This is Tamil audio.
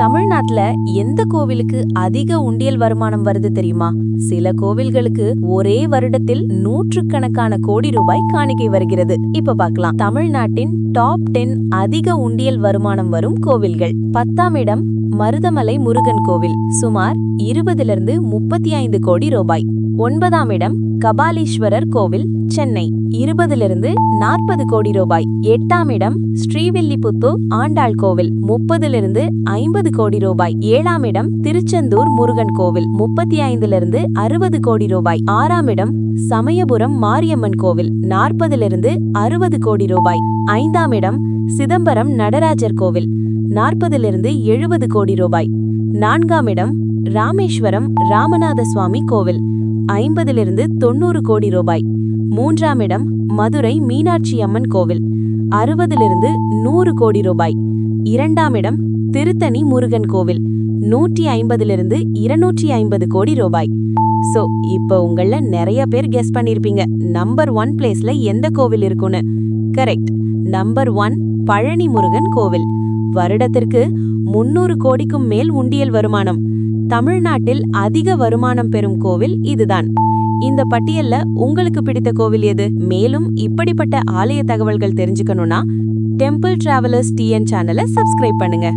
தமிழ்நாட்டுல எந்த கோவிலுக்கு அதிக உண்டியல் வருமானம் வருது தெரியுமா? சில கோவில்களுக்கு ஒரே வருடத்தில் நூற்றுக்கணக்கான கோடி ரூபாய் காணிக்கை வருகிறது. இப்ப பார்க்கலாம் தமிழ்நாட்டின் டாப் 10 அதிக உண்டியல் வருமானம் வரும் கோவில்கள். 10ஆம் இடம் மருதமலை முருகன் கோவில், சுமார் 20 - 35 கோடி ரூபாய். 9ஆம் இடம் கபாலீஸ்வரர் கோவில், சென்னை, 20 - 40 கோடி ரூபாய். 8ஆம் இடம் ஸ்ரீவில்லிபுத்தூர் ஆண்டாள் கோவில், 30 - 50 கோடி ரூபாய். 7ஆம் இடம் திருச்செந்தூர் முருகன் கோவில், 35 - 60 கோடி ரூபாய். 6ஆம் இடம் சமயபுரம் மாரியம்மன் கோவில், 40 - 60 கோடி ரூபாய். 5ஆம் இடம் சிதம்பரம் நடராஜர் கோவில், 40 - 70 கோடி ரூபாய். 4ஆம் இடம் ராமேஸ்வரம் ராமநாத சுவாமி கோவில், 50 - 90 கோடி ரூபாய். 3ஆம் இடம் மதுரை மீனாட்சி அம்மன் கோவில், 60 - 100 கோடி ரூபாய். 2ஆம் இடம் திருத்தணி முருகன் கோவில், 150 - 250 கோடி ரூபாய். சோ இப்ப உங்கள நிறைய பேர் கெஸ் பண்ணிருப்பீங்க நம்பர் 1 பிளேஸ்ல எந்த கோவில் இருக்குன்னு. கரெக்ட், நம்பர் 1 பழனி முருகன் கோவில். வருடத்திற்கு 300 கோடிக்கும் மேல் உண்டியல் வருமானம். தமிழ்நாட்டில் அதிக வருமானம் பெறும் கோவில் இதுதான். இந்த பட்டியல்ல உங்களுக்கு பிடித்த கோவில் எது? மேலும் இப்படிப்பட்ட ஆலய தகவல்கள் தெரிஞ்சுக்கணும்னா டெம்பிள் டிராவலர்ஸ் டிஎன் சேனலை சப்ஸ்கிரைப் பண்ணுங்க.